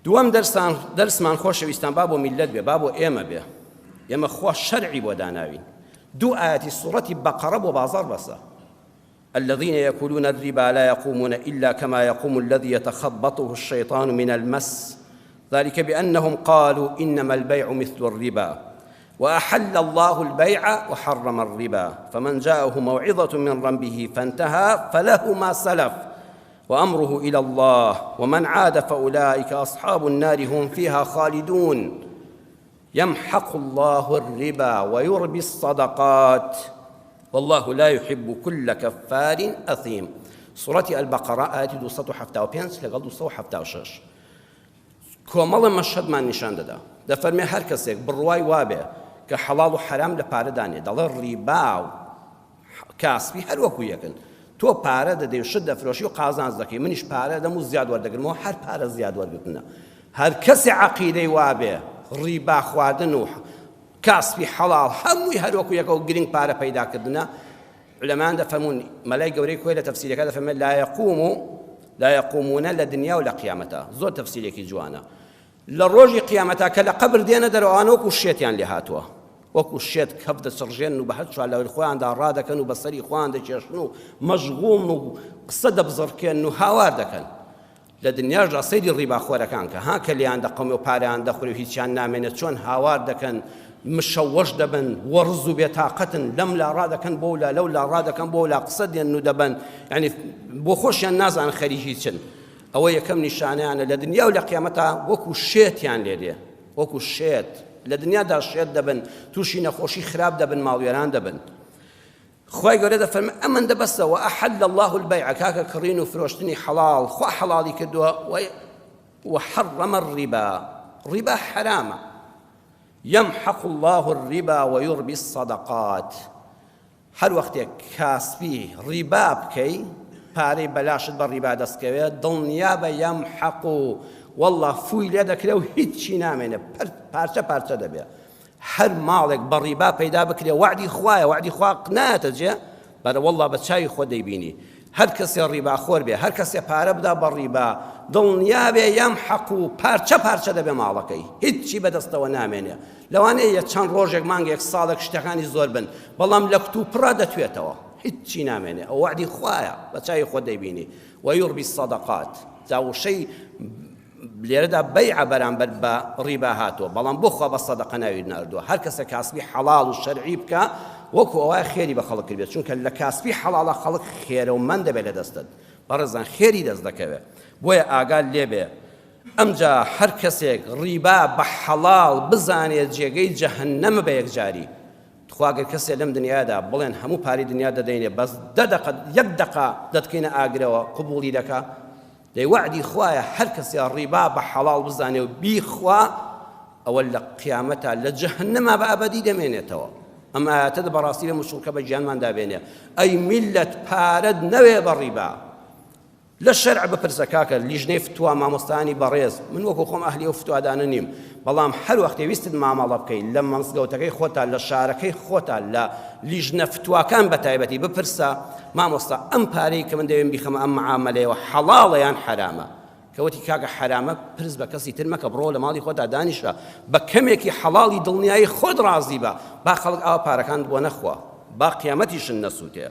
دوام دەرسمان خۆشەویستان با بۆ میلەت بێ، با بۆ ئێمە بێ. ئێمە خوا شەرعی بۆ داناوین. دوو ئاەتی سوڕەتی بەقەرە بۆ بازاڕ بەسە. الذين يأكلون الربا لا يقومون إلا كما يقوم الذي يتخبطه الشيطان من المس ذلك بأنهم قالوا إنما البيع مثل الربا وأحل الله البيع وحرم الربا فمن جاءه موعظة من ربه فانتهى فله ما سلف وأمره إلى الله ومن عاد فأولئك أصحاب النار هم فيها خالدون يمحق الله الربا ويربي الصدقات والله لا يحب كل كفار أثيم. سورة البقرة آية 275 لەگەڵ 276 کۆمەڵە مەشهەدمان نیشان دەدا. دەفەرمێ هەر کەسێک بڕوای وابێ کە حەڵاڵ و حەرام لە پارەدانێ، دەڵێ ڕیبا و کاسبی هەر وەکو یەکن. تۆ پارە دەدەی و شت دەفرۆشی و قازانج دەکەی، منیش پارە دەم و زیاد وەردەگرمەوە، هەر پارە زیاد وەرگرتنە. هەر کەسێ عەقیدەی وابێ ڕیبا خواردن و کاسبی حەڵاڵ هەمووی هەر وەکو یەکە و گرنگ پارە پەیداکردنە، عولەمان دەفەرمون مەلای گەورەی کۆی لە تەفسیرەکە دەفەرمێت لا يقومون لە دنیا و لە قیامەتە. زۆر تەفسیرێکی جوانە. لە ڕۆژی قیامەتە کە لە قەبر دێنە دەرەوەوانە وەکو شێتیان لێ هاتووە، وەکو شێت کەف دەچڕژێن و بە هەر چوار لەوەی خۆیاندا ڕادەکەن و بەسەری خۆیان دەکێشن و مەژغوڵن و قسە دەبزڕکێن و هاوار دەکەن. لە دنیاژدا سەیری ڕیباخۆرەکان کە ها کە لیان دەقەومێ و پاریان دەخورێ و هیچیان نامێنێت چۆن هاوار دەکەن، مشەوەش دەبن، وەڕز و بێتاقەتن، لەم لا ڕادەکەن بۆ لا لەو لا ڕادەکەن بۆ لا قسە دێن و دەبن، یعنی بۆ خۆشیان نازانن خەریکی چن. ئەوە یەکەم نیشانەیانە. لە دنیا و لە قیامەتە وەکو شێتیان لێدێ، وەکو شێت لە دنیادا شێت دەبن، تووشی نەخۆشی خراپ دەبن، ماڵوێران دەبن. خوای گەورە دەفەرمێ ئەمەندە بەسە وأحل الله البيع، کاکە کڕین و فرۆشتنی حەڵاڵ خوا حەڵاڵی کردووە، وحرم الربا، ڕیبا حرامە. يمحق الله الربا ويربي الصدقات. هەر وەختێک کاسبی ڕیبا بکەی، پارەی بەلاشت بە ڕیبا دەستکەوێت، دڵنیا بە یەمحق و والله فوی لێ دەکرێ و هیچی نامێنێ، پارچە پارچە دەبێت. هەر ماڵێک بە ڕیبا پەیدا بکرێ وعدی خوایە، وعدی خوا نایەتە جێ، بەرە والله بە چاوی خۆ دەیبینی. هەر کەسێ ڕیباخۆر بێ، هەر کەسێ پارە بدا بە ڕیبا، دڵنیا بێ یەمحق و پارچە پارچە دەبێ ماڵەکەی، هیچی بەدەستەوە نامێنێ. لەوانەیە چەند ڕۆژێک مانگێک ساڵێک شتەکانی زۆر بن، بەڵام لە کتوپڕا دەتوێتەوە، هیچی نامێنێ. ئەو وعدی خوایە، بە چاوی خۆ دەیبینی. وەیوربی الصەدەقات، جاوشەی لێرەدا بەیع بەرامبەر بە ڕیبا هاتووە، بەڵام بۆ خوا بە سەدەقە ناوی ناردووە. هەر کەسە کاسبی حەڵاڵ و شەرعی بکە، وەکو ئەوە خێری بە خەڵک کردێت، چونکە لە کاسبی حەڵاڵە خەڵک خێرەومەند دەبێت لە دەستت، بەڕێزان خێری دەست دەکەوێت. بۆیە ئاگال لێبێ ئەمجا هەر کەسێک ڕیبا بە حەڵاڵ بزانێت جێگەی جەهەنەمە بە یەکجاری. خواگەر کەسێ لەم دنیادا بڵێن هەموو پاری دنیا دەدەینێ، بەس 1 دقە دەتکەینە ئاگرەوە قبوڵی دەکا. دەی وعدی خوایە هەر کەسێ ڕیبا بە حەڵاڵ بزانێ و بیخوا، ئەوە لە قیامەتە لە جەهەنەما بە ئەبەدی دەمێنێتەوە. ئەمە ئاەتە بەڕاستی بە مشوکە بە گیانمان دابێنێ. ئەی میلەت پارەت نەوێ بە ڕیبا. لە شەرع بپرسە کاکە لیژنەی فتووە مامۆستانی بەڕێز، من وەکو خۆم ئەهلی ئەو فتووادانە نیم، بەڵام هەر وەختێ ویستت مامەڵە بکەیت لە مەزگەوتەکەی خۆتا، لە شارەکەی خۆتا، لە لیژنە فتوواکان بە تایبەتی بپرسە مامۆستا ئەم پارەی کە من دەوێن بیخەمە ئەم معامەلەیەوە حەڵاڵە یان حرامە؟ کەوتی کاکە حرامە، پرس بە کەسی تر مەکە، بڕۆ لە ماڵی خۆتا دانیشە، بە کەمێکی حەڵاڵی دڵنیایی خۆت ڕازی بە، با خەڵک ئاوا پارەکان بۆ نەخوا، با قیامەتیشن نەسووتێ.